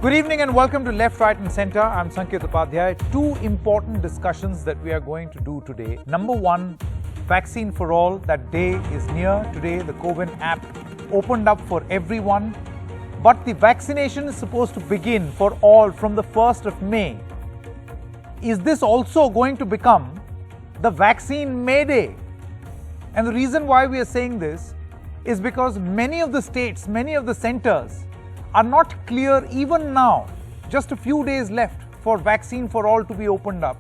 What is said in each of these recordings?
Good evening and welcome to Left, Right and Centre. I'm Sanket Upadhyay. Two important discussions that we are going to do today. Number one, vaccine for all. That day is near. Today the COVID app opened up for everyone. But the vaccination is supposed to begin for all from the 1st of May. Is this also going to become the vaccine May Day? And the reason why we are saying this is because many of the states, many of the centres are not clear even now, just a few days left for vaccine for all to be opened up.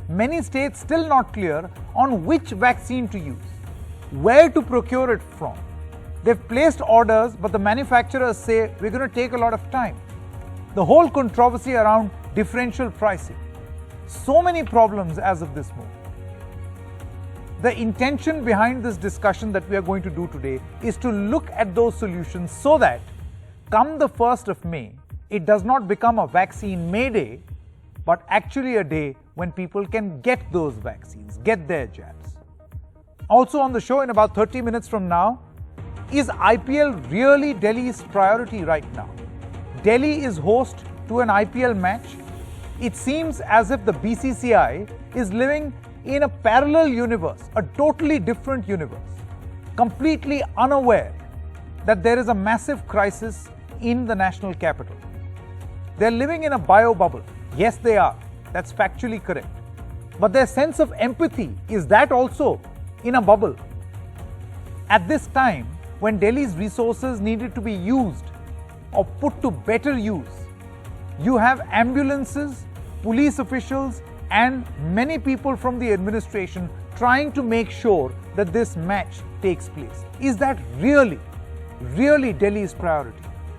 Many states still not clear on which vaccine to use, where to procure it from. They've placed orders, but the manufacturers say we're going to take a lot of time. The whole controversy around differential pricing. So many problems as of this moment. The intention behind this discussion that we are going to do today is to look at those solutions so that come the 1st of May, it does not become a vaccine May Day, but actually a day when people can get those vaccines, get their jabs. Also on the show in about 30 minutes from now, is IPL really Delhi's priority right now? Delhi is host to an IPL match. It seems as if the BCCI is living in a parallel universe, a totally different universe, completely unaware that there is a massive crisis in the national capital. They're living in a bio bubble. Yes, they are. That's factually correct. But their sense of empathy, is that also in a bubble? At this time, when Delhi's resources needed to be used or put to better use, you have ambulances, police officials, and many people from the administration trying to make sure that this match takes place. Is that really Delhi's priority?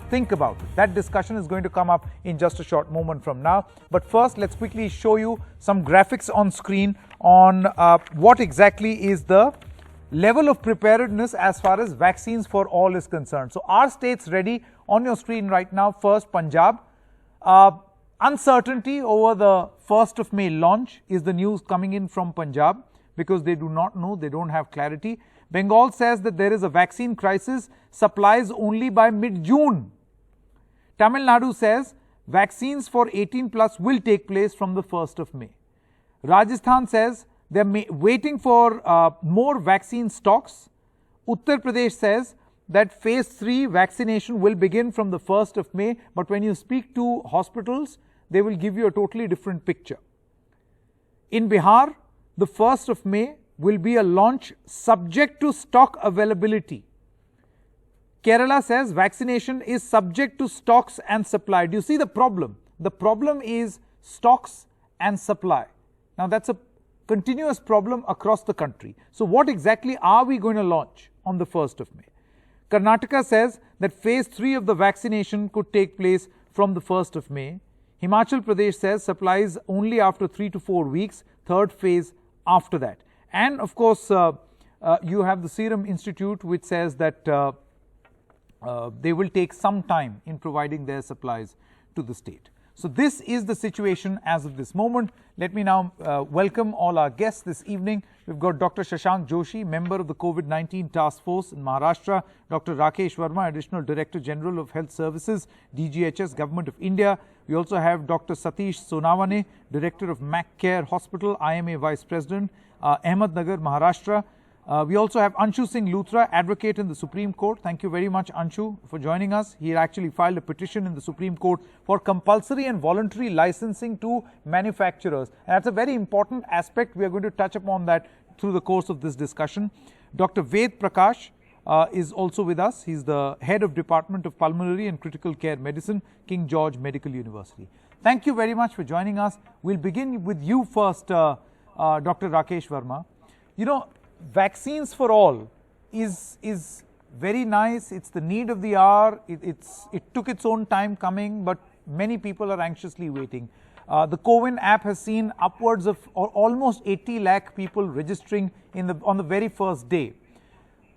Think about it. That discussion is going to come up in just a short moment from now. But first, let's quickly show you some graphics on screen on what exactly is the level of preparedness as far as vaccines for all is concerned. So, are states ready? On your screen right now, first Punjab. Uncertainty over the 1st of May launch is the news coming in from Punjab because they do not know, they don't have clarity. Bengal says that there is a vaccine crisis, supplies only by mid-June. Tamil Nadu says vaccines for 18 plus will take place from the 1st of May. Rajasthan says they're waiting for more vaccine stocks. Uttar Pradesh says that phase 3 vaccination will begin from the 1st of May, but when you speak to hospitals, they will give you a totally different picture. In Bihar, the 1st of May will be a launch subject to stock availability. Kerala says vaccination is subject to stocks and supply. Do you see the problem? The problem is stocks and supply. Now that's a continuous problem across the country. So what exactly are we going to launch on the 1st of May? Karnataka says that phase 3 of the vaccination could take place from the 1st of May. Himachal Pradesh says supplies only after 3 to 4 weeks, third phase after that. And of course, you have the Serum Institute which says that they will take some time in providing their supplies to the state. So this is the situation as of this moment. Let me now welcome all our guests this evening. We've got Dr. Shashank Joshi, member of the COVID-19 Task Force in Maharashtra, Dr. Rakesh Varma, Additional Director General of Health Services, DGHS, Government of India. We also have Dr. Satish Sonawane, Director of Mac Care Hospital, IMA Vice President, Ahmednagar, Maharashtra. We also have Anshu Singh Luthra, advocate in the Supreme Court. Thank you very much, Anshu, for joining us. He actually filed a petition in the Supreme Court for compulsory and voluntary licensing to manufacturers. And that's a very important aspect. We are going to touch upon that through the course of this discussion. Dr. Ved Prakash is also with us. He's the head of Department of Pulmonary and Critical Care Medicine, King George Medical University. Thank you very much for joining us. We'll begin with you first, Dr. Rakesh Varma. You know, vaccines for all is very nice. It's the need of the hour. It took its own time coming, but many people are anxiously waiting. The CoWIN app has seen upwards of almost 80 lakh people registering on the very first day.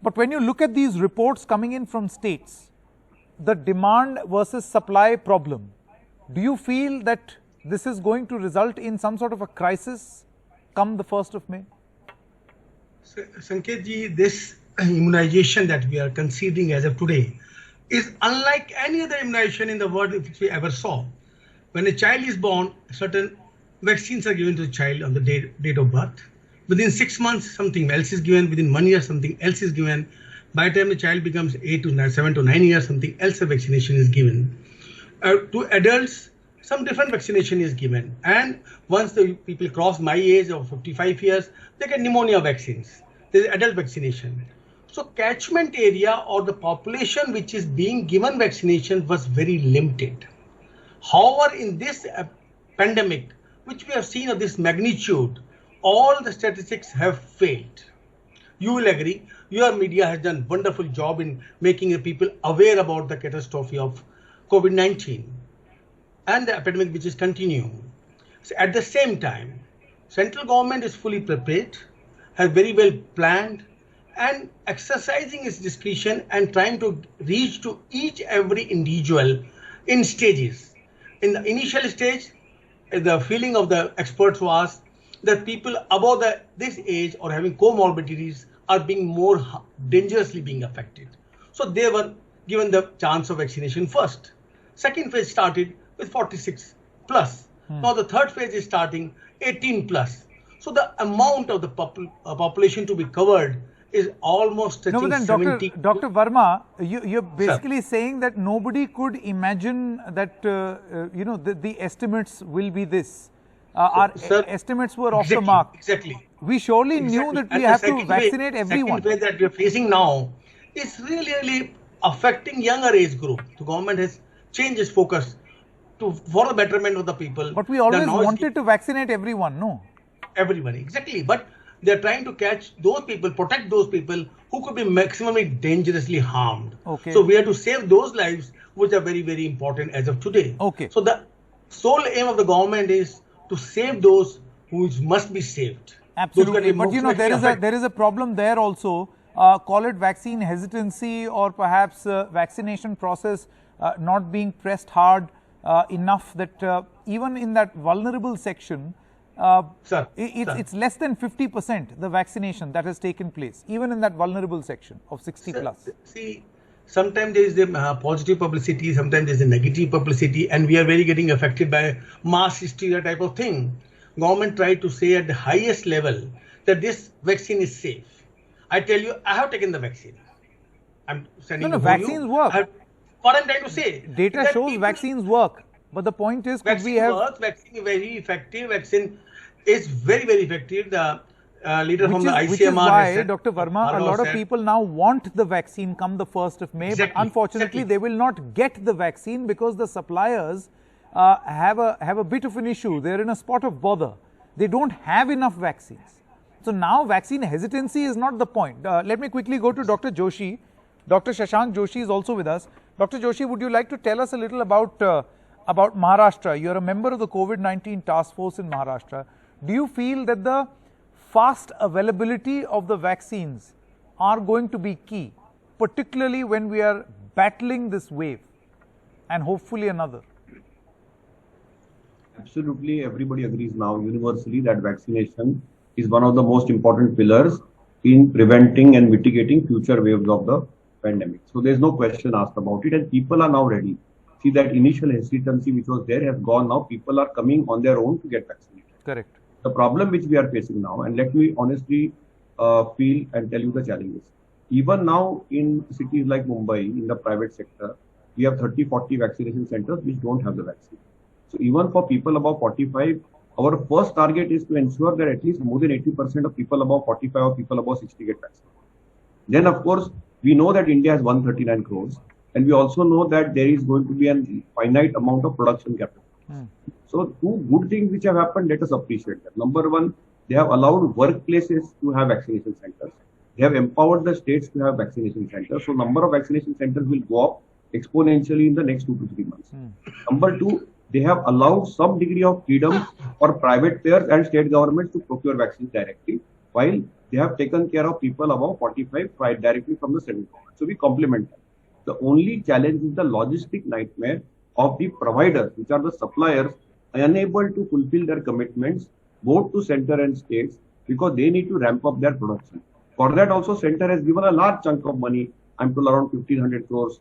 But when you look at these reports coming in from states, the demand versus supply problem, do you feel that this is going to result in some sort of a crisis come the 1st of May? Sanket ji, this immunization that we are considering as of today is unlike any other immunization in the world which we ever saw. When a child is born, certain vaccines are given to the child on the date of birth. Within 6 months, something else is given. Within 1 year, something else is given. By the time the child becomes 7 to 9 years, something else a vaccination is given. To adults, some different vaccination is given. And once the people cross my age of 55 years, they get pneumonia vaccines. There is adult vaccination. So catchment area or the population which is being given vaccination was very limited. However, in this pandemic, which we have seen of this magnitude, all the statistics have failed. You will agree, your media has done a wonderful job in making the people aware about the catastrophe of COVID-19 and the epidemic which is continuing. So at the same time, central government is fully prepared, has very well planned and exercising its discretion and trying to reach to each every individual in stages. In the initial stage, the feeling of the experts was that people above this age or having comorbidities are being more dangerously being affected. So they were given the chance of vaccination first. Second phase started with 46 plus. Now the third phase is starting 18 plus. So the amount of the population to be covered is almost touching 70. Dr. Varma, you're basically saying that nobody could imagine that, the estimates will be this. Our estimates were off the mark. Exactly. We surely knew that we have to vaccinate everyone. The second phase that we are facing now is really affecting younger age group. The government has changed its focus for the betterment of the people. But we always wanted to vaccinate everyone, no? Everyone, exactly. But they are trying to catch those people, protect those people who could be maximally dangerously harmed. Okay. So we have to save those lives, which are very, very important as of today. Okay. So the sole aim of the government is to save those who must be saved. Absolutely. But there is a problem there also. Call it vaccine hesitancy or perhaps vaccination process not being pressed hard enough that even in that vulnerable section, it's less than 50% the vaccination that has taken place, even in that vulnerable section of 60 plus. See, sometimes there is a positive publicity, sometimes there is a negative publicity, and we are very getting affected by mass hysteria type of thing. Government tried to say at the highest level that this vaccine is safe. I tell you, I have taken the vaccine. I'm sending vaccines work. What I'm trying to say. Data shows vaccines work. But the point is, vaccine is very effective. Vaccine is very, very effective. The leader from the ICMR. Which is why, Dr. Varma, a lot of people now want the vaccine come the 1st of May. Exactly. But unfortunately, they will not get the vaccine because the suppliers have a bit of an issue. They're in a spot of bother. They don't have enough vaccines. So now vaccine hesitancy is not the point. Let me quickly go to Dr. Joshi. Dr. Shashank Joshi is also with us. Dr. Joshi, would you like to tell us a little about Maharashtra? You're a member of the COVID-19 task force in Maharashtra. Do you feel that the fast availability of the vaccines are going to be key, particularly when we are battling this wave and hopefully another? Absolutely, everybody agrees now universally that vaccination is one of the most important pillars in preventing and mitigating future waves of the pandemic. So there's no question asked about it, and people are now ready. See, that initial hesitancy which was there has gone now. People are coming on their own to get vaccinated. Correct. The problem which we are facing now, and let me honestly feel and tell you the challenges. Even now in cities like Mumbai, in the private sector, we have 30-40 vaccination centers which don't have the vaccine. So even for people above 45, our first target is to ensure that at least more than 80% of people above 45 or people above 60 get vaccinated. Then, of course, we know that India has 139 crores, and we also know that there is going to be a finite amount of production capacity. So, two good things which have happened, let us appreciate them. Number one, they have allowed workplaces to have vaccination centers. They have empowered the states to have vaccination centers. So, number of vaccination centers will go up exponentially in the next 2 to 3 months. Number two, they have allowed some degree of freedom for private players and state governments to procure vaccines directly, while they have taken care of people above 45 directly from the central government. So we complement them. The only challenge is the logistic nightmare of the providers, which are the suppliers, unable to fulfill their commitments both to center and states because they need to ramp up their production. For that also, center has given a large chunk of money I'm told around 1,500 crores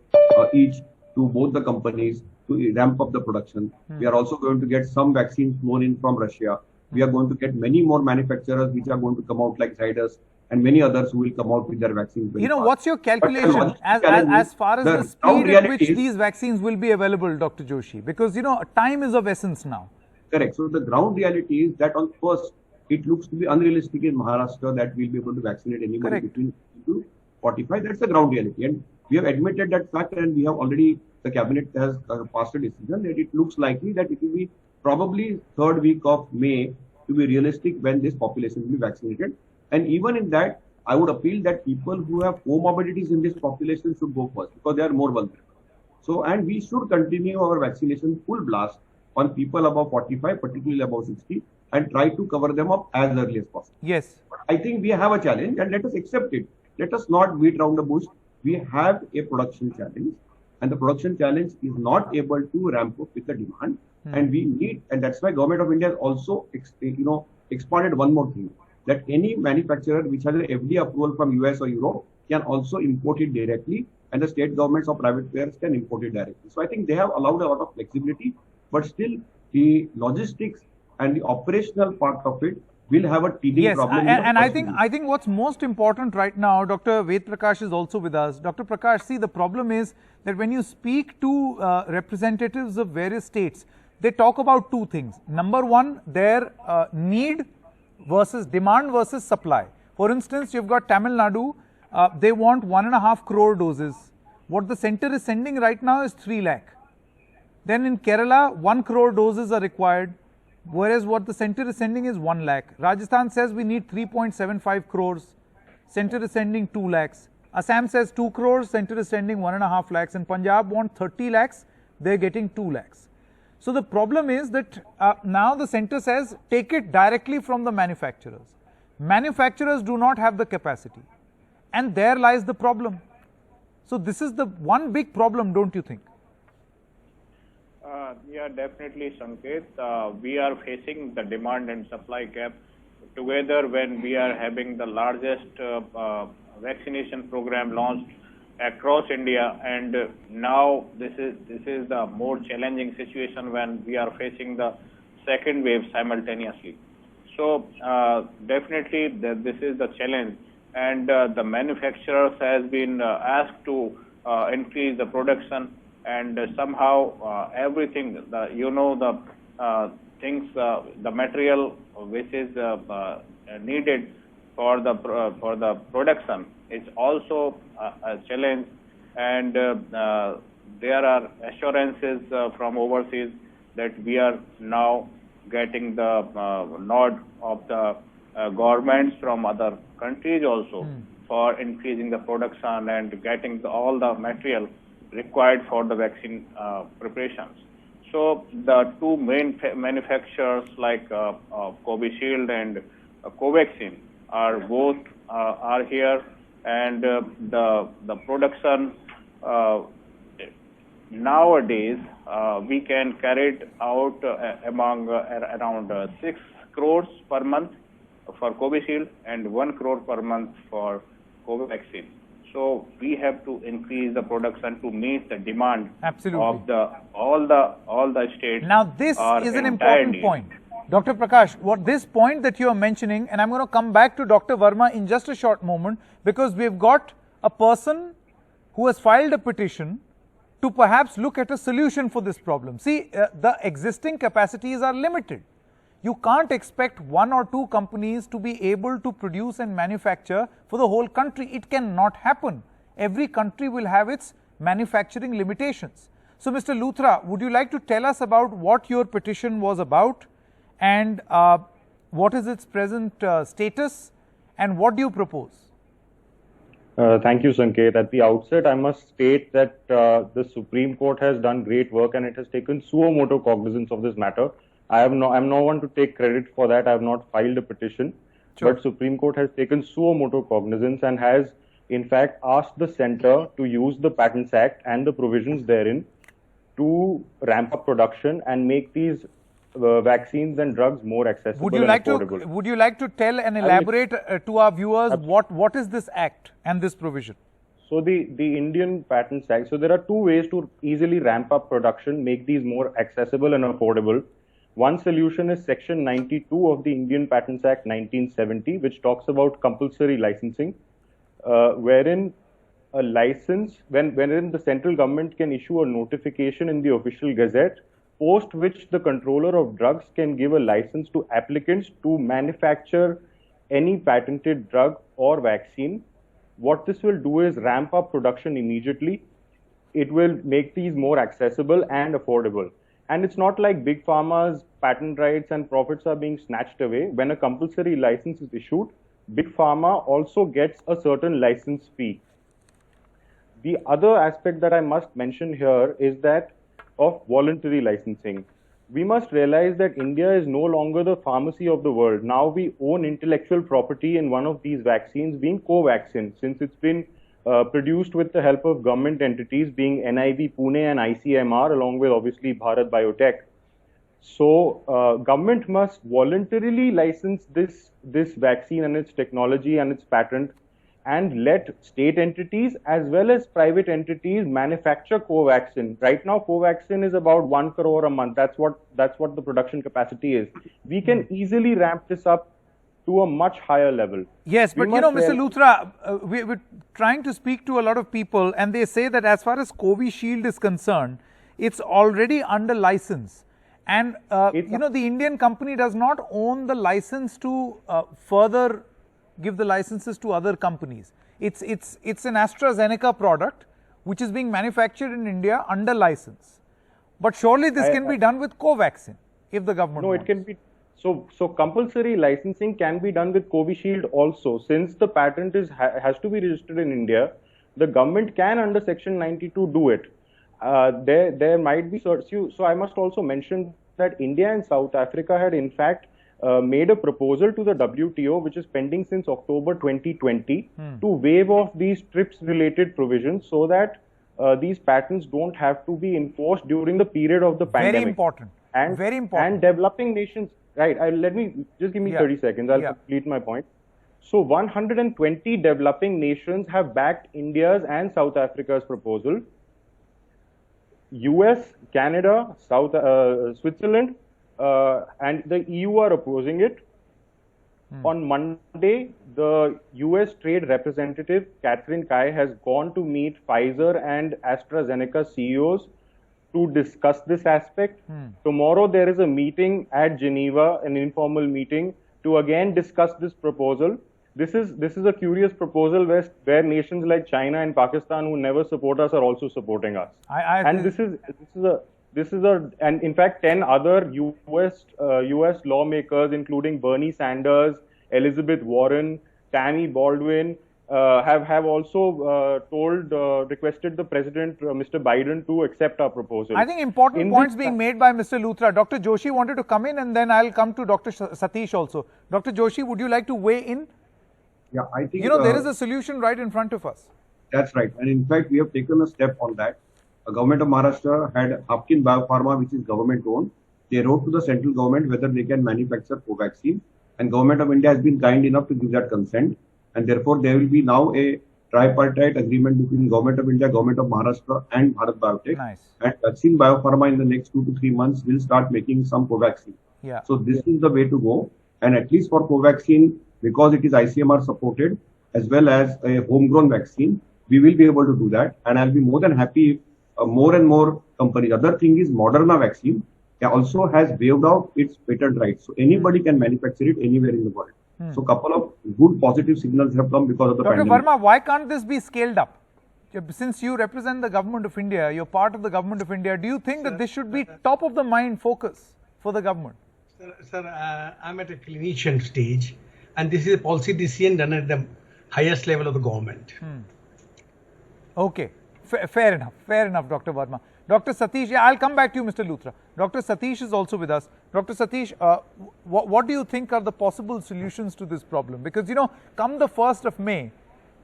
each to both the companies to ramp up the production. We are also going to get some vaccines flown in from Russia. We are going to get many more manufacturers which are going to come out like Zydus and many others who will come out with their vaccines. You know, what's your calculation as far as the speed at which these vaccines will be available, Dr. Joshi? Because, you know, time is of essence now. Correct. So the ground reality is that on first, it looks to be unrealistic in Maharashtra that we'll be able to vaccinate anybody between 50 to 45. That's the ground reality. And we have admitted that fact, and we have already, the cabinet has passed a decision that it looks likely that it will be probably third week of May to be realistic when this population will be vaccinated. And even in that, I would appeal that people who have comorbidities in this population should go first because they are more vulnerable. So, and we should continue our vaccination full blast on people above 45, particularly above 60, and try to cover them up as early as possible. Yes. But I think we have a challenge and let us accept it. Let us not beat around the bush. We have a production challenge, and the production challenge is not able to ramp up with the demand. And we need, and that's why Government of India has also, expanded one more thing, that any manufacturer which has an FDA approval from US or Europe can also import it directly, and the state governments or private players can import it directly. So I think they have allowed a lot of flexibility, but still the logistics and the operational part of it will have a teething problem. And I think what's most important right now, Dr. Ved Prakash is also with us. Dr. Prakash, see, the problem is that when you speak to representatives of various states, they talk about two things. Number one, their need versus demand versus supply. For instance, you've got Tamil Nadu, they want 1.5 crore doses. What the center is sending right now is 3 lakh. Then in Kerala, 1 crore doses are required, whereas what the center is sending is 1 lakh. Rajasthan says we need 3.75 crores, center is sending 2 lakhs. Assam says 2 crores, center is sending 1.5 lakhs. And Punjab want 30 lakhs, they're getting 2 lakhs. So the problem is that now the center says take it directly from the manufacturers. Manufacturers do not have the capacity, and there lies the problem. So this is the one big problem, don't you think? Yeah, definitely, Sanket. We are facing the demand and supply gap together when we are having the largest vaccination program launched across India, and now this is the more challenging situation when we are facing the second wave simultaneously. So definitely this is the challenge, and the manufacturers has been asked to increase the production, and somehow everything, the material which is needed for the production is also a challenge, and there are assurances from overseas that we are now getting the nod of the governments from other countries also for increasing the production and getting all the material required for the vaccine preparations. So the two main manufacturers like Covishield and Covaxin are both are here, and the production nowadays we can carry it out among around 6 crores per month for Covishield and 1 crore per month for Covaxin. So we have to increase the production to meet the demand of all the states. Now this is an important point. Dr. Prakash, what this point that you are mentioning, and I'm going to come back to Dr. Varma in just a short moment, because we've got a person who has filed a petition to perhaps look at a solution for this problem. See, the existing capacities are limited. You can't expect 1 or 2 companies to be able to produce and manufacture for the whole country. It cannot happen. Every country will have its manufacturing limitations. So, Mr. Luthra, would you like to tell us about what your petition was about, and what is its present status, and what do you propose? Thank you, Sanket. At the outset, I must state that the Supreme Court has done great work, and it has taken suo motu cognizance of this matter. I'm no one to take credit for that. I have not filed a petition, but Supreme Court has taken suo motu cognizance and has in fact asked the center to use the Patents Act and the provisions therein to ramp up production and make these vaccines and drugs more accessible and affordable. Would you like to tell and elaborate to our viewers what is this act and this provision? So the Indian Patents Act, so there are two ways to easily ramp up production, make these more accessible and affordable. One solution is Section 92 of the Indian Patents Act 1970, which talks about compulsory licensing, wherein a license, wherein the central government can issue a notification in the official gazette, post which the controller of drugs can give a license to applicants to manufacture any patented drug or vaccine. What this will do is ramp up production immediately. It will make these more accessible and affordable. And it's not like big pharma's patent rights and profits are being snatched away. When a compulsory license is issued, big pharma also gets a certain license fee. The other aspect that I must mention here is that of voluntary licensing. We must realize that India is no longer the pharmacy of the world. Now we own intellectual property in one of these vaccines, being Covaxin, since it's been produced with the help of government entities, being NIV Pune and ICMR, along with obviously Bharat Biotech. So government must voluntarily license this vaccine and its technology and its patent, and let state entities as well as private entities manufacture Covaxin. Right now, Covaxin is about 1 crore a month. That's what the production capacity is. We can easily ramp this up to a much higher level. Yes, but you know, Mr. Luthra, we're trying to speak to a lot of people, and they say that as far as Covishield is concerned, it's already under license. And you know, the Indian company does not own the license to further give the licenses to other companies. It's an AstraZeneca product which is being manufactured in India under license. But surely this can be done with Covaxin if the government wants. It can be. So compulsory licensing can be done with Covishield also. Since the patent has to be registered in India, the government can under Section 92 do it. There might be so I must also mention that India and South Africa had in fact made a proposal to the WTO, which is pending since October 2020, to waive off these TRIPS-related provisions so that these patents don't have to be enforced during the period of the pandemic. Very important. Very important. And developing nations, right? Let me just give me 30 seconds. I'll complete my point. So 120 developing nations have backed India's and South Africa's proposal. US, Canada, Switzerland, and the EU are opposing it. On Monday, the US trade representative, Catherine Tai, has gone to meet Pfizer and AstraZeneca CEOs to discuss this aspect. Tomorrow, there is a meeting at Geneva, an informal meeting, to again discuss this proposal. This is a curious proposal where nations like China and Pakistan, who never support us, are also supporting us. And in fact, 10 other US lawmakers, including Bernie Sanders, Elizabeth Warren, Tammy Baldwin, have also requested the president, Mr. Biden, to accept our proposal. I think important points being made by Mr. Luthra. Dr. Joshi wanted to come in, and then I'll come to Dr. Satish also. Dr. Joshi, would you like to weigh in? Yeah, I think there is a solution right in front of us. That's right, and in fact, we have taken a step on that. The government of Maharashtra had Hapkin Biopharma, which is government owned. They wrote to the central government whether they can manufacture Covaxin, and government of India has been kind enough to give that consent. And therefore, there will be now a tripartite agreement between government of India, government of Maharashtra, and Bharat Biotech. Nice. And Vaccine Biopharma in the next 2 to 3 months will start making some Covaxin. Yeah. So this is the way to go. And at least for Covaxin, because it is ICMR supported as well as a homegrown vaccine, we will be able to do that. And I'll be more than happy if more and more companies. Other thing is Moderna vaccine also has waived out its patent rights. So anybody can manufacture it anywhere in the world. So couple of good positive signals have come because of the pandemic. Dr. Varma, why can't this be scaled up? Since you represent the government of India, you're part of the government of India, do you think that this should be top of the mind focus for the government? Sir, I'm at a clinician stage, and this is a policy decision done at the highest level of the government. Okay, fair enough, Dr. Varma. Dr. Satish, I'll come back to you, Mr. Luthra. Dr. Satish is also with us. Dr. Satish, what do you think are the possible solutions to this problem? Because, come the 1st of May,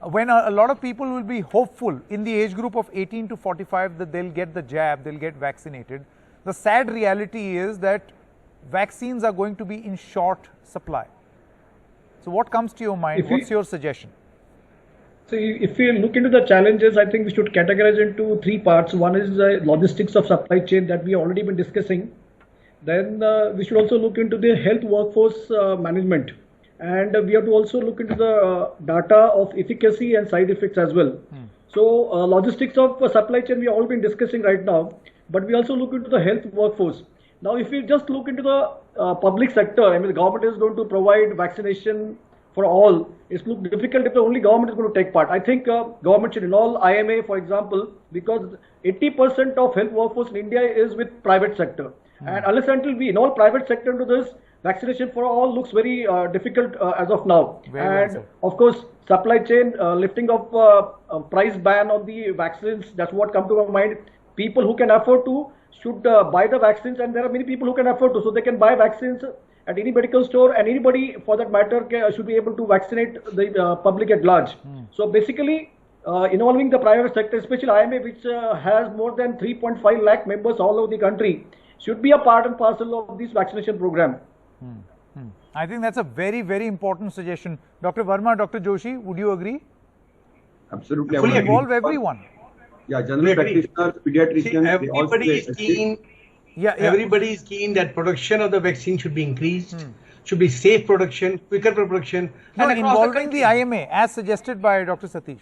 when a lot of people will be hopeful in the age group of 18 to 45 that they'll get the jab, they'll get vaccinated, the sad reality is that vaccines are going to be in short supply. So what comes to your mind? What's your suggestion? So if we look into the challenges, I think we should categorize into three parts. One is the logistics of supply chain that we have already been discussing. Then we should also look into the health workforce management. And we have to also look into the data of efficacy and side effects as well. So logistics of supply chain we have all been discussing right now, but we also look into the health workforce. Now if we just look into the public sector, I mean the government is going to provide vaccination for all. It's look difficult if the only government is going to take part. I think government should involve IMA, for example, because 80% of health workforce in India is with private sector. And unless until we involve private sector into this, vaccination for all looks very difficult as of now. Very well, of course, supply chain, lifting of price ban on the vaccines, that's what come to my mind. People who can afford to should buy the vaccines, and there are many people who can afford to, so they can buy vaccines at any medical store, and anybody for that matter should be able to vaccinate the public at large. So basically, involving the private sector, especially IMA, which has more than 3.5 lakh members all over the country, should be a part and parcel of this vaccination program. I think that's a very, very important suggestion. Dr. Varma, Dr. Joshi, would you agree? Absolutely. Fully involve everyone. Yeah, general practitioners, pediatricians, everybody is keen. Everybody is keen that production of the vaccine should be increased, should be safe production, quicker production. No, involving the IMA as suggested by Dr. Satish.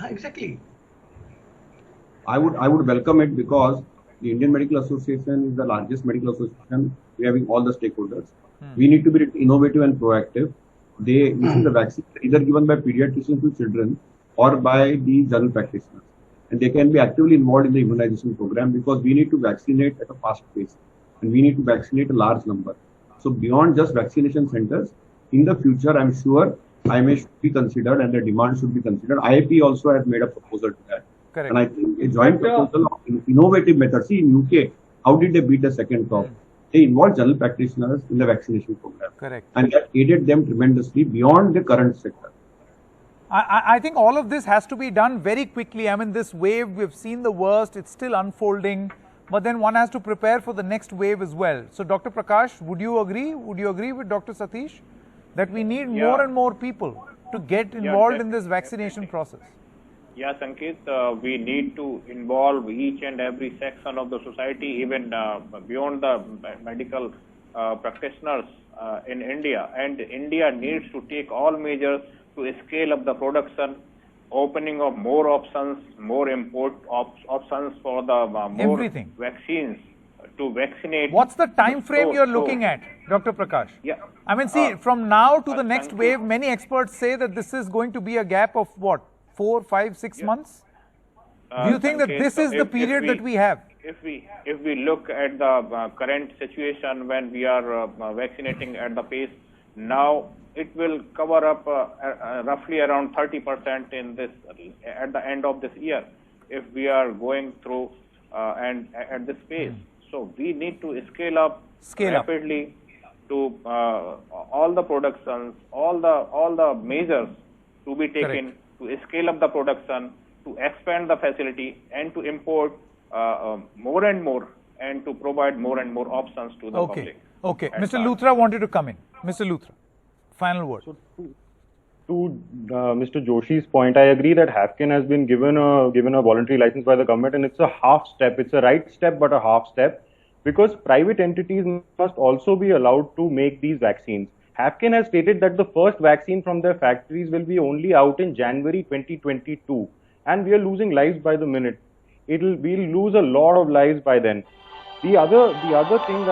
Exactly. I would welcome it because the Indian Medical Association is the largest medical association. We are having all the stakeholders. We need to be innovative and proactive. The vaccine either given by pediatricians to children or by the general practitioners. And they can be actively involved in the immunization program because we need to vaccinate at a fast pace and we need to vaccinate a large number. So beyond just vaccination centers, in the future, I'm sure IMA should be considered and the demand should be considered. IIP also has made a proposal to that. Correct. And I think a joint proposal of innovative methods. See, in UK, how did they beat the second crop? They involved general practitioners in the vaccination program. Correct. And that aided them tremendously beyond the current sector. I think all of this has to be done very quickly. I mean, this wave, we've seen the worst, it's still unfolding, but then one has to prepare for the next wave as well. So, Dr. Prakash, would you agree? Would you agree with Dr. Satish that we need more and more people to get involved in this vaccination process? Yeah, Sanket, we need to involve each and every section of the society, even beyond the medical practitioners in India. And India needs to take all measures to scale up the production, opening of more options, more import options for the more vaccines to vaccinate. What's the time frame you're looking at, Dr. Prakash? Yeah. I mean, see, from now to the next wave, many experts say that this is going to be a gap of what, 4, 5, 6 months? Do you think that this is the period that we have? If we look at the current situation when we are vaccinating at the pace now, it will cover up roughly around 30% in this at the end of this year if we are going through and at this pace. So we need to scale up rapidly to all the productions, all the measures to be taken to scale up the production, to expand the facility, and to import more and more, and to provide more and more options to the public. Okay. Mr. Luthra wanted to come in. Mr. Luthra, final word. So to Mr. Joshi's point, I agree that Hafkin has been given a voluntary license by the government, and it's a half step. It's a right step, but a half step, because private entities must also be allowed to make these vaccines. Hafkin has stated that the first vaccine from their factories will be only out in January 2022, and we are losing lives by the minute. We'll lose a lot of lives by then. The other thing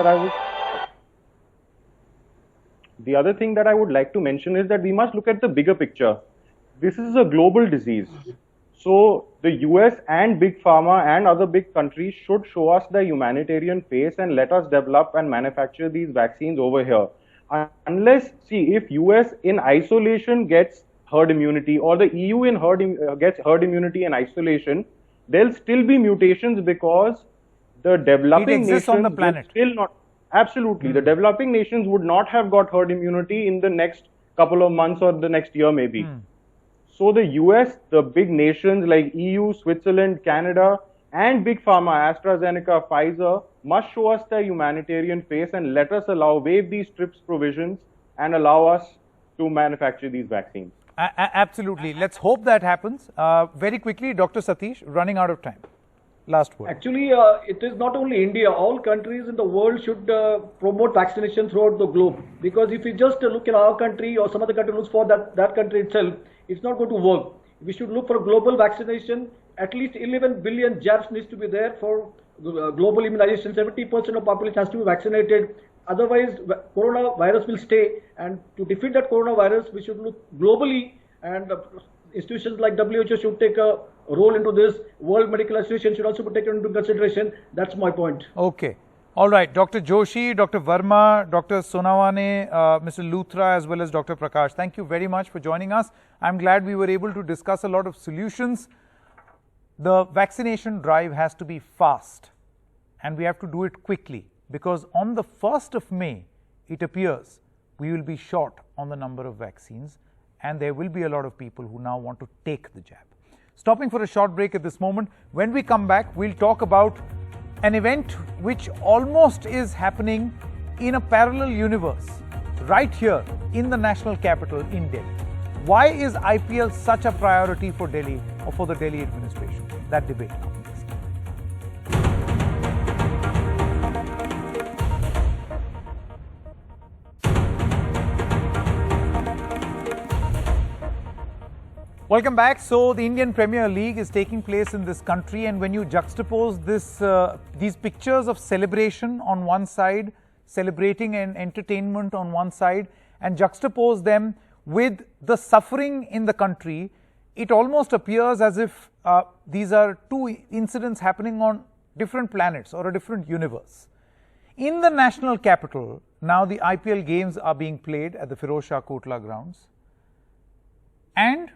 that I would like to mention is that we must look at the bigger picture. This is a global disease. So the US and Big Pharma and other big countries should show us the humanitarian face and let us develop and manufacture these vaccines over here. Unless, see, if US in isolation gets herd immunity, or the EU gets herd immunity in isolation, there'll still be mutations because the developing nations on the planet. Still not. Absolutely. The developing nations would not have got herd immunity in the next couple of months or the next year maybe. So the US, the big nations like EU, Switzerland, Canada, and Big Pharma, AstraZeneca, Pfizer, must show us their humanitarian face and let us waive these TRIPS provisions and allow us to manufacture these vaccines. Absolutely. Let's hope that happens. Very quickly, Dr. Satish, running out of time. Last word. Actually, it is not only India. All countries in the world should promote vaccination throughout the globe. Because if you just look in our country or some other country looks for that country itself, it's not going to work. We should look for global vaccination. At least 11 billion jabs needs to be there for global immunization. 70% of population has to be vaccinated. Otherwise, coronavirus will stay. And to defeat that coronavirus, we should look globally, and institutions like WHO should take a role into this. World Medical Association should also be taken into consideration. That's my point. Okay. All right. Dr. Joshi, Dr. Varma, Dr. Sonawane, Mr. Luthra, as well as Dr. Prakash, thank you very much for joining us. I'm glad we were able to discuss a lot of solutions. The vaccination drive has to be fast, and we have to do it quickly, because on the 1st of May, it appears we will be short on the number of vaccines, and there will be a lot of people who now want to take the jab. Stopping for a short break at this moment. When we come back, we'll talk about an event which almost is happening in a parallel universe right here in the national capital in Delhi. Why is IPL such a priority for Delhi or for the Delhi administration? That debate comes next. Welcome back. So the Indian Premier League is taking place in this country, and when you juxtapose these pictures of celebration on one side, celebrating and entertainment on one side, and juxtapose them with the suffering in the country, it almost appears as if these are two incidents happening on different planets or a different universe. In the national capital, now the IPL games are being played at the Firoz Shah Kotla grounds, and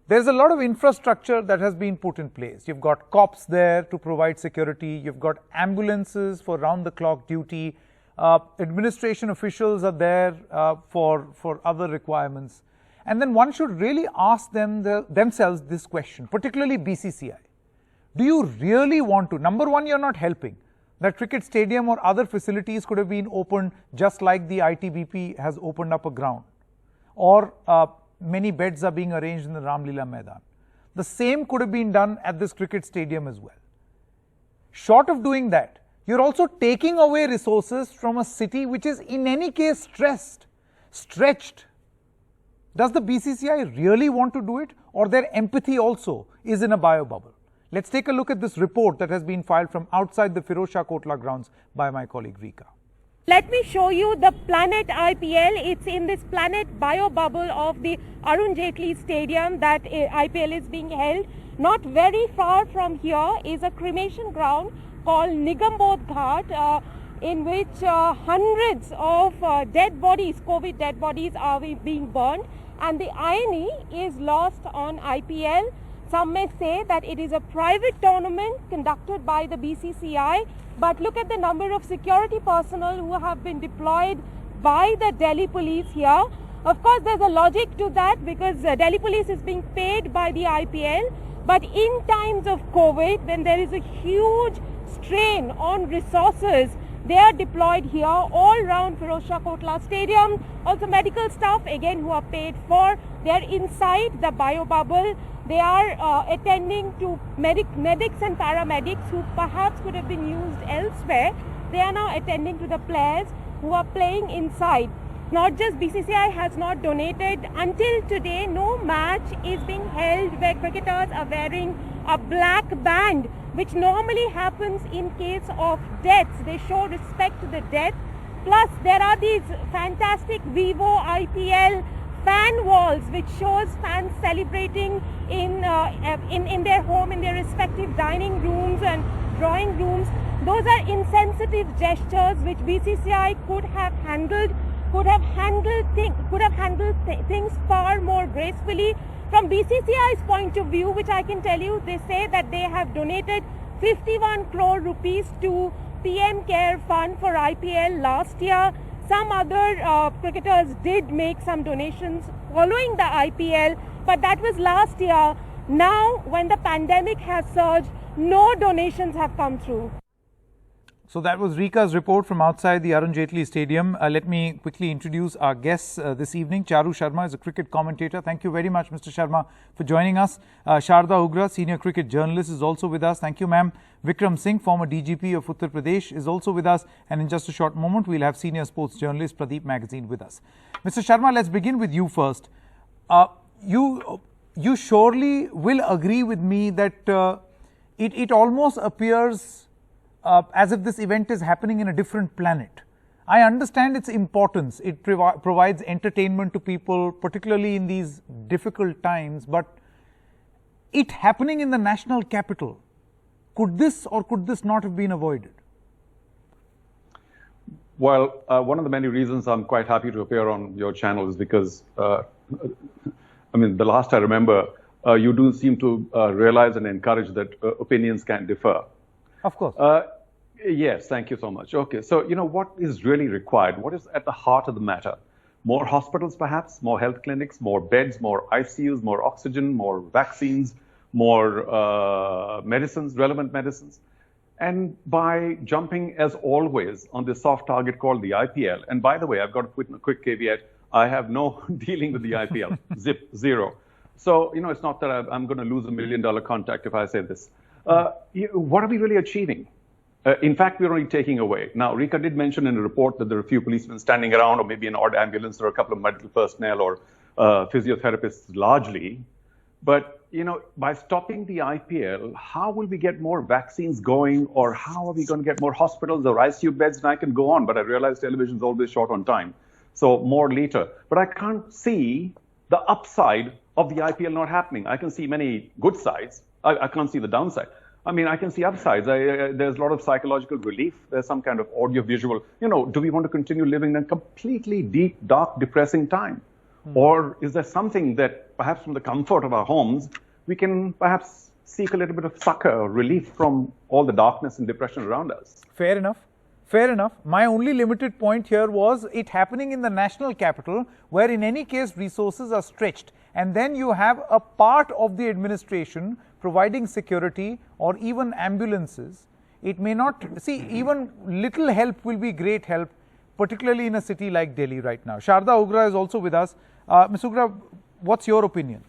there's a lot of infrastructure that has been put in place. You've got cops there to provide security. You've got ambulances for round-the-clock duty. Administration officials are there for other requirements. And then one should really ask themselves this question, particularly BCCI. Do you really want to? Number one, you're not helping. That cricket stadium or other facilities could have been opened just like the ITBP has opened up a ground. Or many beds are being arranged in the Ramlila Maidan. The same could have been done at this cricket stadium as well. Short of doing that, you're also taking away resources from a city which is in any case stretched. Does the BCCI really want to do it, or their empathy also is in a bio bubble? Let's take a look at this report that has been filed from outside the Firoz Shah Kotla grounds by my colleague Rika. Let me show you the Planet IPL. It's in this Planet bio bubble of the Arun Jaitley Stadium that IPL is being held. Not very far from here is a cremation ground called Nigambodh Ghat, in which hundreds of dead bodies, COVID dead bodies, are being burned. And the irony is lost on IPL. Some may say that it is a private tournament conducted by the BCCI, but look at the number of security personnel who have been deployed by the Delhi police here. Of course, there's a logic to that, because Delhi police is being paid by the IPL. But in times of COVID, when there is a huge strain on resources, they are deployed here all around Firoz Shah Kotla Stadium. Also medical staff, again, who are paid for. They are inside the bio bubble. They are attending to medics and paramedics who perhaps could have been used elsewhere. They are now attending to the players who are playing inside. Not just BCCI has not donated. Until today, no match is being held where cricketers are wearing a black band, which normally happens in case of deaths. They show respect to the death. Plus, there are these fantastic Vivo IPL fan walls, which shows fans celebrating in their home, in their respective dining rooms and drawing rooms. Those are insensitive gestures which BCCI could have handled things far more gracefully. From BCCI's point of view, which I can tell you, they say that they have donated 51 crore rupees to PM Care Fund for IPL last year. Some other cricketers did make some donations following the IPL, but that was last year. Now, when the pandemic has surged, no donations have come through. So that was Rika's report from outside the Arun Jaitley Stadium. Let me quickly introduce our guests this evening. Charu Sharma is a cricket commentator. Thank you very much, Mr. Sharma, for joining us. Sharda Ugra, senior cricket journalist, is also with us. Thank you, ma'am. Vikram Singh, former DGP of Uttar Pradesh, is also with us. And in just a short moment, we'll have senior sports journalist Pradeep Magazine with us. Mr. Sharma, let's begin with you first. You surely will agree with me that it almost appears as if this event is happening in a different planet. I understand its importance. It provides entertainment to people, particularly in these difficult times, but it happening in the national capital, could this or could this not have been avoided? Well, one of the many reasons I'm quite happy to appear on your channel is because, I mean, the last I remember, you do seem to realize and encourage that opinions can differ. Of course. Yes, thank you so much. Okay, so, what is really required? What is at the heart of the matter? More hospitals, perhaps, more health clinics, more beds, more ICUs, more oxygen, more vaccines, more medicines, relevant medicines. And by jumping, as always, on this soft target called the IPL, and by the way, I've got to put in a quick caveat, I have no dealing with the IPL, zero. So, it's not that I'm going to lose $1 million contact if I say this. What are we really achieving? In fact, we're only taking away. Now, Rika did mention in a report that there are a few policemen standing around, or maybe an odd ambulance, or a couple of medical personnel, or physiotherapists largely. But, by stopping the IPL, how will we get more vaccines going, or how are we going to get more hospitals or ICU beds? And I can go on, but I realize television is always short on time. So more later. But I can't see the upside of the IPL not happening. I can see many good sides. I can't see the downside. I mean, I can see upsides. There's a lot of psychological relief. There's some kind of audio-visual. Do we want to continue living in a completely deep, dark, depressing time? Or is there something that perhaps from the comfort of our homes, we can perhaps seek a little bit of succor or relief from all the darkness and depression around us? Fair enough. Fair enough. My only limited point here was it happening in the national capital, where in any case resources are stretched. And then you have a part of the administration providing security or even ambulances. It may not, even little help will be great help, particularly in a city like Delhi right now. Sharda Ugra is also with us. Ms. Ugra, what's your opinion?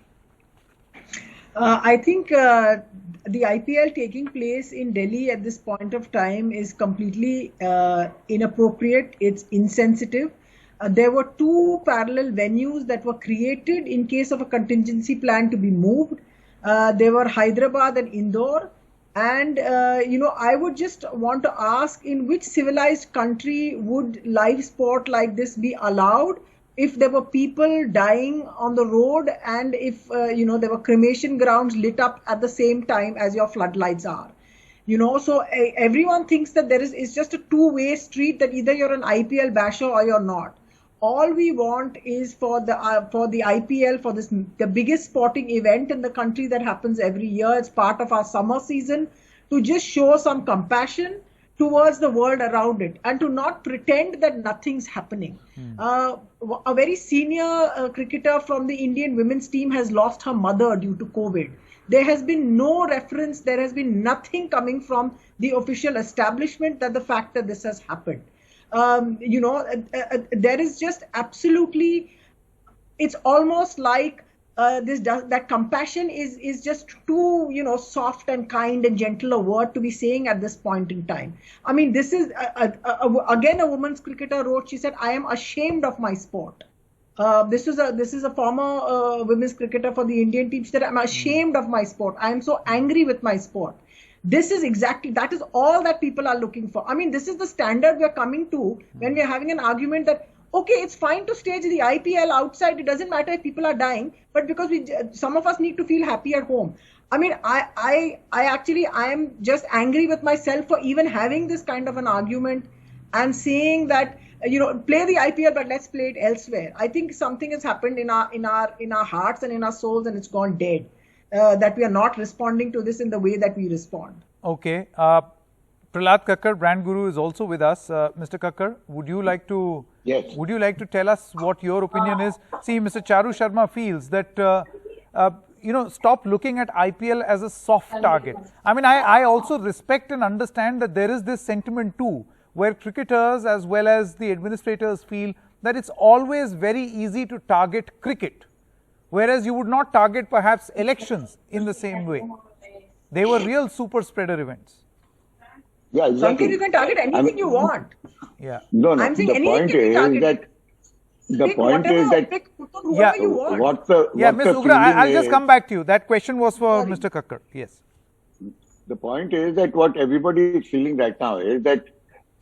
I think the IPL taking place in Delhi at this point of time is completely inappropriate. It's insensitive. There were two parallel venues that were created in case of a contingency plan to be moved. They were Hyderabad and Indore. And, I would just want to ask, in which civilized country would live sport like this be allowed if there were people dying on the road and if, there were cremation grounds lit up at the same time as your floodlights are? So everyone thinks that it's just a two-way street, that either you're an IPL basher or you're not. All we want is for the IPL, for the biggest sporting event in the country that happens every year. It's part of our summer season, to just show some compassion towards the world around it and to not pretend that nothing's happening. A very senior cricketer from the Indian women's team has lost her mother due to COVID. There has been no reference, there has been nothing coming from the official establishment that the fact that this has happened. There is just absolutely, it's almost like that compassion is just too, soft and kind and gentle a word to be saying at this point in time. I mean, this is, again, a women's cricketer wrote, she said, I am ashamed of my sport. This is a former women's cricketer for the Indian team. She said, I'm ashamed of my sport. I am so angry with my sport. That is all that people are looking for. I mean, this is the standard we are coming to when we are having an argument that, okay, it's fine to stage the IPL outside. It doesn't matter if people are dying, but because some of us need to feel happy at home. I mean, I am just angry with myself for even having this kind of an argument and saying that, play the IPL, but let's play it elsewhere. I think something has happened in our hearts and in our souls, and it's gone dead. That we are not responding to this in the way that we respond. Okay. Prahlad Kakkar, brand guru, is also with us. Mr. Kakkar, would you like to tell us what your opinion is? See, Mr. Charu Sharma feels that stop looking at IPL as a soft target. I mean, I also respect and understand that there is this sentiment too, where cricketers as well as the administrators feel that it's always very easy to target cricket, whereas you would not target perhaps elections in the same way. They were real super spreader events. Yeah, exactly. Sanket, you can target anything you want. Yeah. No, I'm saying the anything point can be is targeted. that the Pick point whatever, is that pick whoever you want. what the Ms. Ugra, feeling I'll just is- come back to you. That question was for Mr. Kakkar. Yes. The point is that what everybody is feeling right now is that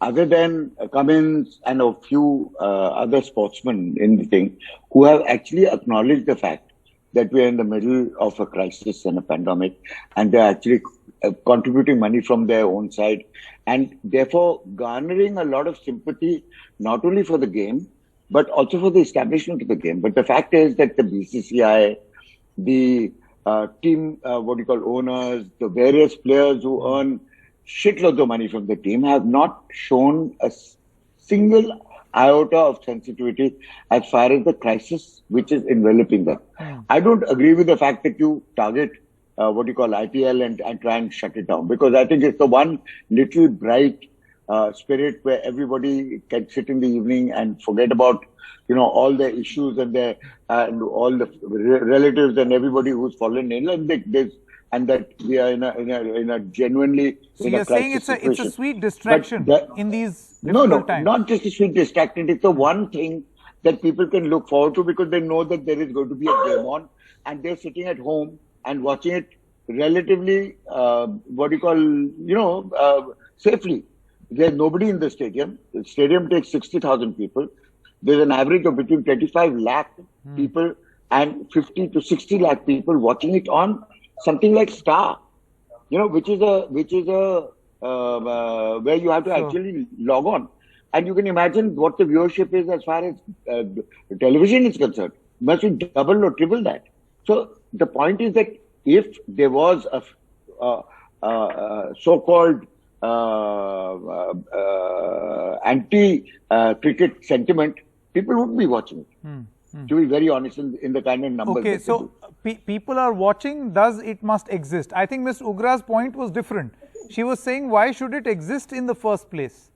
other than Cummins and a few other sportsmen in the thing who have actually acknowledged the fact that we are in the middle of a crisis and a pandemic, and they're actually contributing money from their own side, and therefore garnering a lot of sympathy, not only for the game, but also for the establishment of the game. But the fact is that the BCCI, the team, owners, the various players who earn shitloads of money from the team have not shown a single iota of sensitivity as far as the crisis which is enveloping them. I don't agree with the fact that you target IPL and try and shut it down, because I think it's the one little bright spirit where everybody can sit in the evening and forget about all the issues and all the relatives and everybody who's fallen in, and that we are in a genuinely So you're saying it's a sweet distraction in these difficult times. Not just a sweet distraction. It's the one thing that people can look forward to, because they know that there is going to be a game on, and they're sitting at home and watching it relatively, safely. There's nobody in the stadium. The stadium takes 60,000 people. There's an average of between 25 lakh people and 50 to 60 lakh people watching it on something like Star, which is a where you have to actually log on. And you can imagine what the viewership is as far as television is concerned. Must be double or triple that. So the point is that if there was a so-called anti-cricket sentiment, people wouldn't be watching it. To be very honest, in the kind of numbers. Okay, so people are watching, thus it must exist. I think Ms. Ugra's point was different. She was saying, why should it exist in the first place?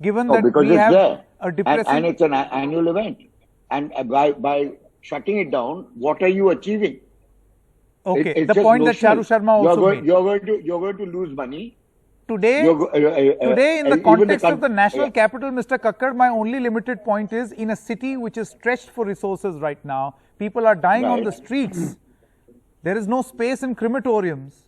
Given that because we it's have there. a depressing... And it's an annual event. And by shutting it down, what are you achieving? Okay, the point that Charu Sharma also made. You're going to lose money. Today, in the context of the national capital, Mr. Kakkar, my only limited point is, in a city which is stretched for resources right now, people are dying on the streets. There is no space in crematoriums,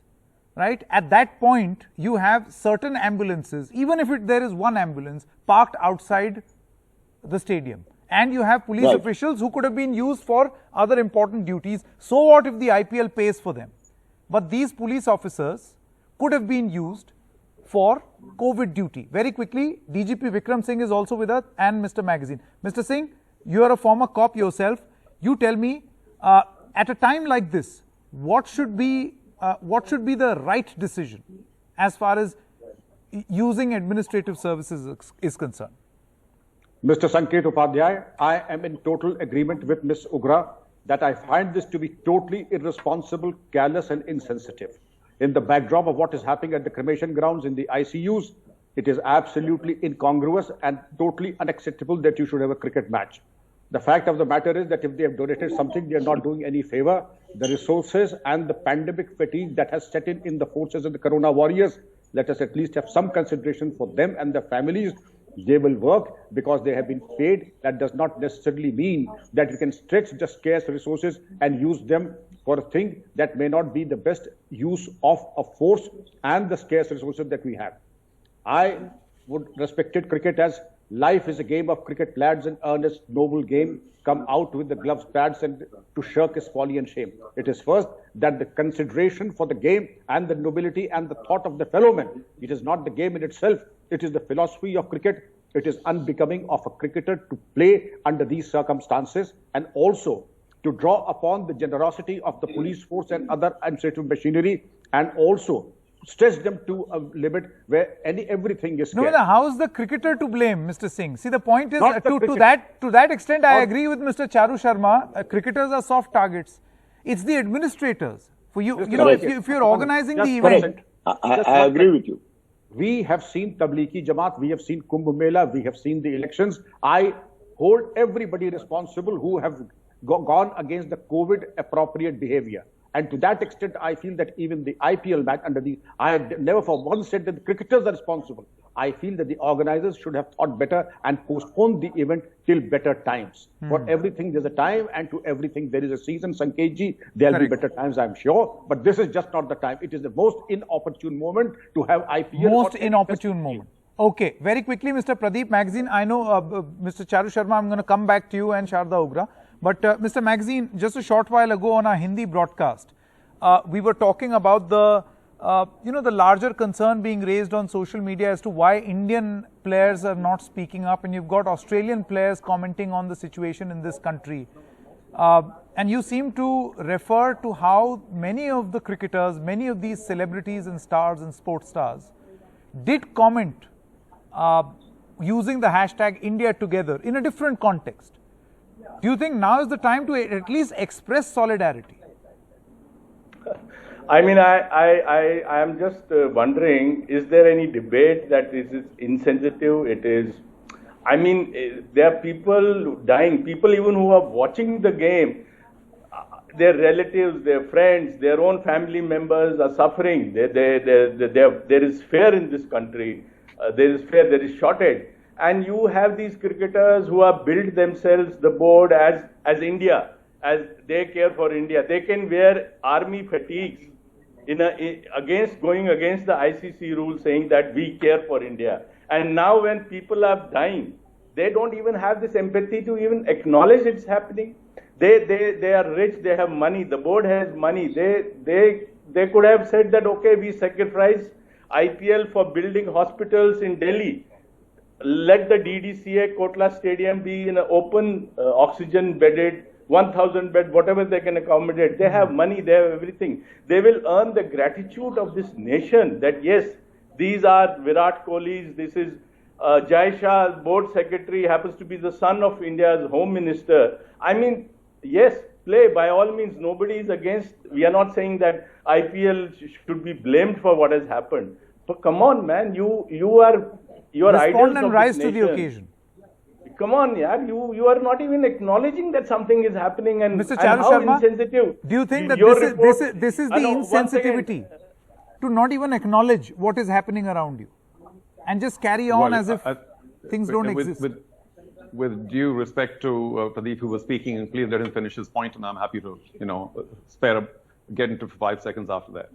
right? At that point, you have certain ambulances, even if there is one ambulance, parked outside the stadium. And you have police officials who could have been used for other important duties. So what if the IPL pays for them? But these police officers could have been used for COVID duty. Very quickly, DGP Vikram Singh is also with us, and Mr. Magazine. Mr. Singh, you are a former cop yourself. You tell me, at a time like this, what should be the right decision as far as using administrative services is concerned? Mr. Sanket Upadhyay, I am in total agreement with Ms. Ugra that I find this to be totally irresponsible, callous and insensitive. In the backdrop of what is happening at the cremation grounds in the ICUs, it is absolutely incongruous and totally unacceptable that you should have a cricket match. The fact of the matter is that if they have donated something, they are not doing any favor. The resources and the pandemic fatigue that has set in the forces of the Corona warriors, let us at least have some consideration for them and their families. They will work because they have been paid. That does not necessarily mean that you can stretch the scarce resources and use them for a thing that may not be the best use of a force and the scarce resources that we have. I would respect cricket as life is a game of cricket, lads, an earnest, noble game. Come out with the gloves, pads, and to shirk is folly and shame. It is first that the consideration for the game and the nobility and the thought of the fellow man. It is not the game in itself. It is the philosophy of cricket. It is unbecoming of a cricketer to play under these circumstances, and also to draw upon the generosity of the police force and other administrative machinery, and also stretch them to a limit where everything is scarce. No, how is the cricketer to blame, Mr. Singh? See, the point is, to that extent, I agree with Mr. Charu Sharma. Cricketers are soft targets. It's the administrators. For you, Just you know, correct. if you're organizing the Just event, correct. I agree with you. We have seen Tablighi Jamaat, we have seen Kumbh Mela, we have seen the elections. I hold everybody responsible who have gone against the COVID appropriate behavior. And to that extent, I feel that even the IPL match I have never for once said that the cricketers are responsible. I feel that the organizers should have thought better and postponed the event till better times. For everything, there's a time, and to everything, there is a season. Sanketji, there'll be better times, I'm sure. But this is just not the time. It is the most inopportune moment to have IPL. most inopportune moment. Okay, very quickly, Mr. Pradeep Magazine. I know, Mr. Charu Sharma, I'm going to come back to you and Sharda Ugra. But Mr. Magazine, just a short while ago on our Hindi broadcast, we were talking about the the larger concern being raised on social media as to why Indian players are not speaking up, and you've got Australian players commenting on the situation in this country. And you seem to refer to how many of the cricketers, many of these celebrities and stars and sports stars did comment using the hashtag India Together in a different context. Do you think now is the time to at least express solidarity? I mean, I am just wondering, is there any debate that this is insensitive? It is, I mean, there are people dying, people even who are watching the game, their relatives, their friends, their own family members are suffering. There is fear in this country. There is fear, there is shortage. And you have these cricketers who have built themselves, the board, as India, as they care for India. They can wear army fatigues going against the ICC rules, saying that we care for India. And now when people are dying, they don't even have this empathy to even acknowledge it's happening. They are rich, they have money, the board has money. They could have said that, okay, we sacrifice IPL for building hospitals in Delhi. Let the DDCA Kotla Stadium be in an open, oxygen bedded, 1,000 bed, whatever they can accommodate. They have money, they have everything. They will earn the gratitude of this nation that yes, these are Virat Kohli's, this is Jai Shah, board secretary, happens to be the son of India's home minister. I mean, yes, play by all means, nobody is against, we are not saying that IPL should be blamed for what has happened. But come on, man, you are respond and rise to the occasion. Come on, yaar, you are not even acknowledging that something is happening, and Mr. Charu how Sharma, insensitive. Do you think that this is the insensitivity to not even acknowledge what is happening around you and just carry on as if things don't exist? With due respect to Pradeep, who was speaking, and please let him finish his point, and I'm happy to get into 5 seconds after that.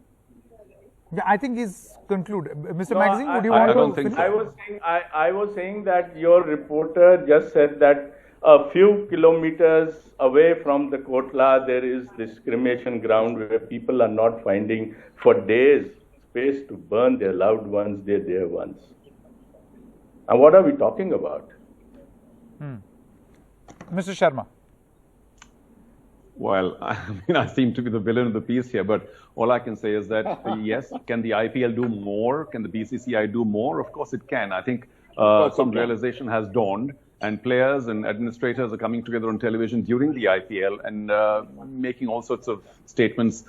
Yeah, I think he's concluded. Mr. Magazine, would you want to finish? I was saying that your reporter just said that a few kilometers away from the Kotla, there is this cremation ground where people are not finding for days space to burn their loved ones, their dear ones. And what are we talking about? Mr. Sharma. Well, I mean, I seem to be the villain of the piece here, but all I can say is that, yes, can the IPL do more? Can the BCCI do more? Of course it can. I think some realization has dawned, and players and administrators are coming together on television during the IPL and making all sorts of statements,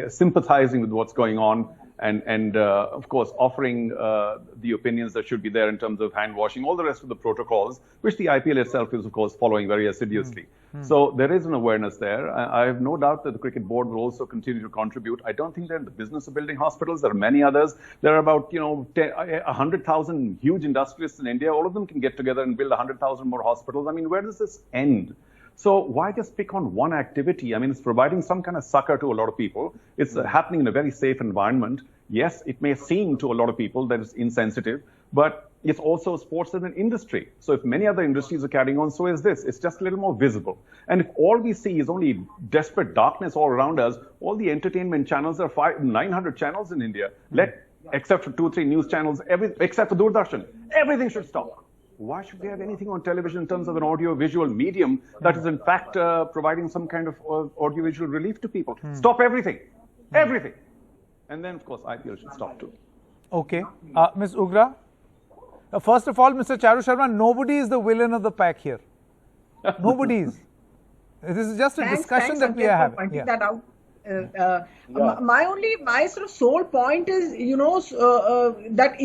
sympathizing with what's going on, and of course, offering the opinions that should be there in terms of hand washing, all the rest of the protocols, which the IPL itself is, of course, following very assiduously. So there is an awareness there. I have no doubt that the cricket board will also continue to contribute. I don't think they're in the business of building hospitals. There are many others. There are about 100,000 huge industrialists in India. All of them can get together and build 100,000 more hospitals. I mean, where does this end? So why just pick on one activity? I mean, it's providing some kind of succor to a lot of people. It's happening in a very safe environment. Yes, it may seem to a lot of people that it's insensitive, but it's also sports as an industry. So if many other industries are carrying on, so is this. It's just a little more visible. And if all we see is only desperate darkness all around us, all the entertainment channels, there are 900 channels in India. Except for 2-3 news channels, except for Doordarshan, everything should stop. Why should they have anything on television in terms of an audio-visual medium that is in fact providing some kind of audio-visual relief to people? Stop everything. Everything. And then, of course, IPL should stop too. Okay. Ms. Ugra, first of all, Mr. Charu Sharma, nobody is the villain of the pack here. Nobody is. This is just a discussion that we Sanket, are for having. pointing that out. My sort of sole point is, that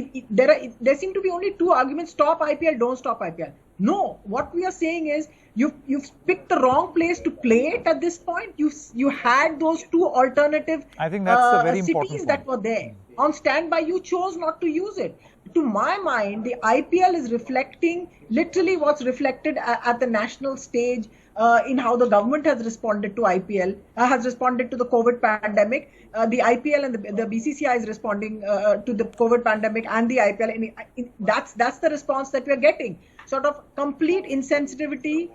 there seem to be only two arguments: stop IPL, don't stop IPL. No, what we are saying is you've picked the wrong place to play it at this point. You had those two alternative I think that's a very important cities point. that were there on standby. You chose not to use it. To my mind, the IPL is reflecting literally what's reflected at the national stage. In how the government has responded to IPL, has responded to the COVID pandemic. The IPL and the BCCI is responding to the COVID pandemic and the IPL. That's the response that we are getting. Sort of complete insensitivity,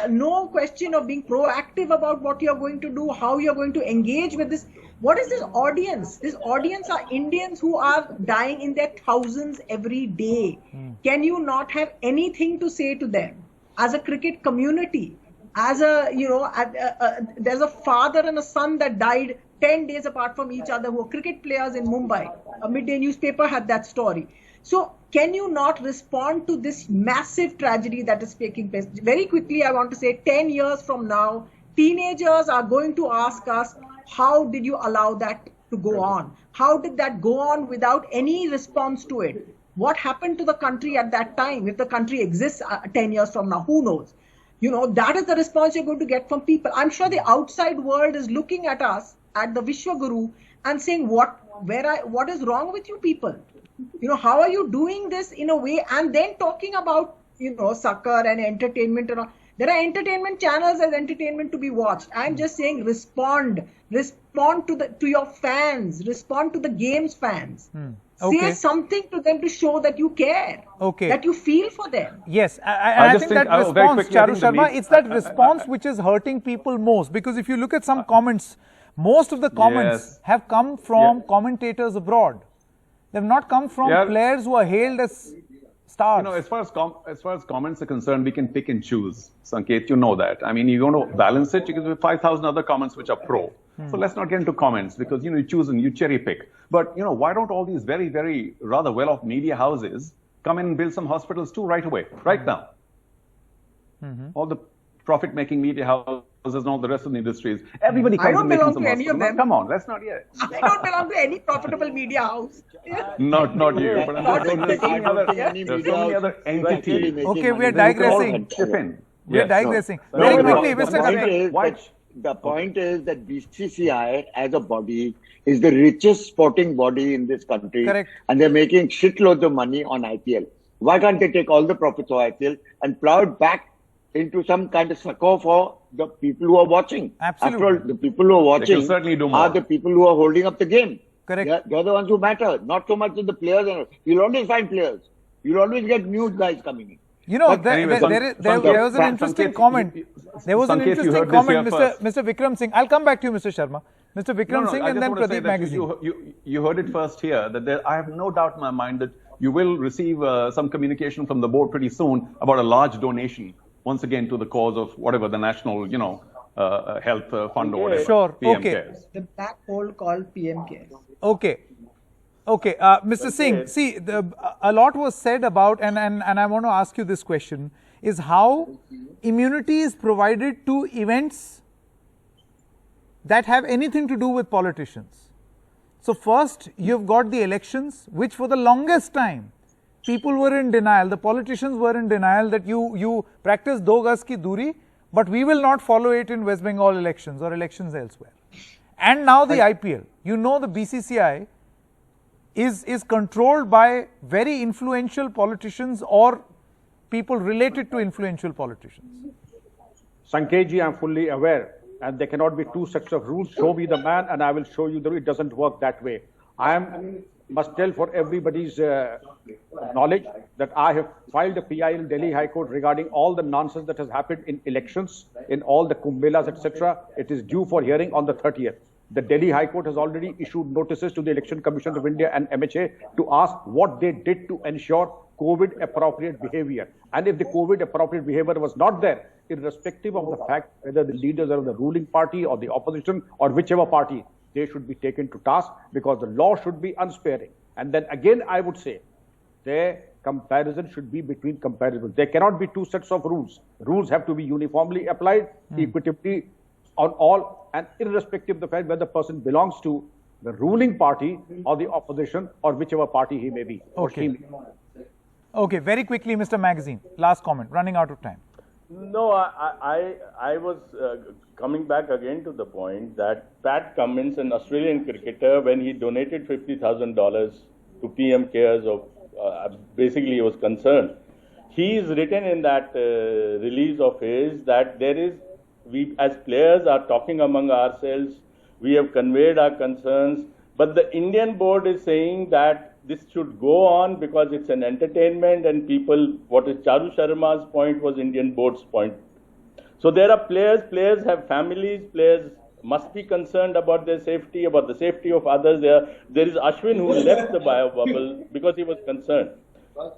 no question of being proactive about what you're going to do, how you're going to engage with this. What is this audience? This audience are Indians who are dying in their thousands every day. Can you not have anything to say to them? As a cricket community, as there's a father and a son that died 10 days apart from each other who are cricket players in Mumbai. A midday newspaper had that story. So can you not respond to this massive tragedy that is taking place? Very quickly, I want to say 10 years from now, teenagers are going to ask us, how did you allow that to go on? How did that go on without any response to it? What happened to the country at that time? If the country exists 10 years from now, who knows? That is the response you're going to get from people. I'm sure the outside world is looking at us, at the Vishwaguru, and saying, what is wrong with you people? How are you doing this in a way? And then talking about, succor and entertainment and all. There are entertainment channels as entertainment to be watched. I'm just saying, respond to your fans, respond to the game's fans. Okay. Say something to them to show that you care, that you feel for them. Yes, I think that response, Charu Sharma, it's that response which is hurting people most. Because if you look at some comments, most of the comments have come from commentators abroad. They have not come from players who are hailed as stars. As far as comments are concerned, we can pick and choose. Sanket, you know that. I mean, you're going to balance it because we have 5,000 other comments which are pro. So let's not get into comments because, you choose and you cherry pick. But, why don't all these very, very rather well-off media houses come in and build some hospitals too right away, right now? All the profit-making media houses and all the rest of the industries. Everybody comes and making some hospitals. I don't belong to any of them. Come on, let's not yet. I don't belong to any profitable media house. Not you, but I'm saying there's so many other entities. Okay, we are digressing. We are digressing. Very quickly, Mr. The point is that BCCI as a body is the richest sporting body in this country. Correct. And they're making shitloads of money on IPL. Why can't they take all the profits of IPL and plow it back into some kind of succor for the people who are watching? Absolutely. After all, the people who are watching are the people who are holding up the game. Correct. They're the ones who matter, not so much in the players. You'll always find players. You'll always get news guys coming in. There was an interesting comment. There was an interesting comment, Mr. Vikram Singh. I'll come back to you, Mr. Sharma. Mr. Vikram Singh and then Pradeep Magazine. You heard it first here, that I have no doubt in my mind that you will receive some communication from the board pretty soon about a large donation, once again, to the cause of whatever the national, health fund or whatever. Sure, PM okay. Cares. The black hole called PM Cares. Okay. Mr. Singh, see, a lot was said about, and I want to ask you this question, is how immunity is provided to events that have anything to do with politicians. So first, you've got the elections, which for the longest time, people were in denial, the politicians were in denial that you practice do gaz ki duri, but we will not follow it in West Bengal elections or elections elsewhere. And now the IPL, the BCCI is controlled by very influential politicians or people related to influential politicians. Sanketji, I'm fully aware, and there cannot be two sets of rules. Show me the man and I will show you that it doesn't work that way. Must tell for everybody's knowledge that I have filed a PI in Delhi High Court regarding all the nonsense that has happened in elections, in all the Kumbh Melas, etc. It is due for hearing on the 30th. The Delhi High Court has already issued notices to the Election Commission of India and MHA to ask what they did to ensure COVID appropriate behavior. And if the COVID appropriate behavior was not there, irrespective of the fact whether the leaders are of the ruling party or the opposition or whichever party, they should be taken to task because the law should be unsparing. And then again, I would say, the comparison should be between comparables. There cannot be two sets of rules. Rules have to be uniformly applied, equitably on all, and irrespective of the fact whether the person belongs to the ruling party or the opposition or whichever party he may be. Okay. Okay, very quickly, Mr. Magazine, last comment, running out of time. No, I was coming back again to the point that Pat Cummins, an Australian cricketer, when he donated $50,000 to PM Cares, basically he was concerned. He's written in that release of his that we as players are talking among ourselves, we have conveyed our concerns, but the Indian board is saying that this should go on because it's an entertainment and people, what is Charu Sharma's point was Indian board's point. So there are players have families, players must be concerned about their safety, about the safety of others. There is Ashwin who left the bio bubble because he was concerned.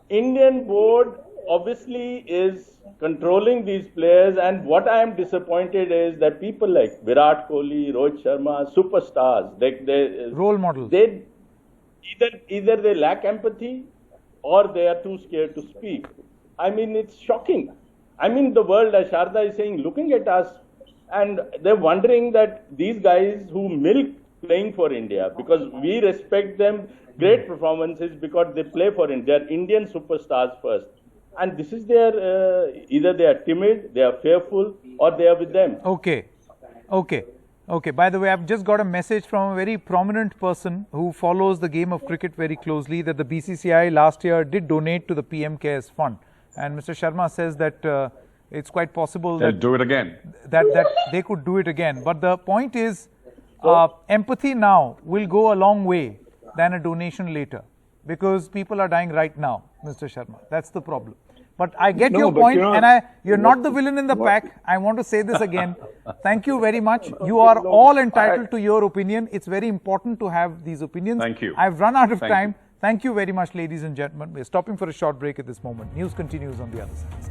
Indian board obviously is controlling these players, and what I am disappointed is that people like Virat Kohli, Rohit Sharma, superstars, they role models. Either they lack empathy or they are too scared to speak. I mean, it's shocking. I mean, the world, as Sharda is saying, looking at us, and they're wondering that these guys who milk playing for India, because we respect them, great performances because they play for India, they're Indian superstars first. And this is their, either they are timid, they are fearful, or they are with them. Okay. By the way, I've just got a message from a very prominent person who follows the game of cricket very closely that the BCCI last year did donate to the PM Cares Fund. And Mr. Sharma says that it's quite possible that do it again. That they could do it again. But the point is, empathy now will go a long way than a donation later, because people are dying right now, Mr. Sharma. That's the problem. But I get your point, and you're not the villain in the pack. I want to say this again. Thank you very much. You are all entitled to your opinion. It's very important to have these opinions. Thank you. I've run out of time. Thank you very much, ladies and gentlemen. We're stopping for a short break at this moment. News continues on the other side.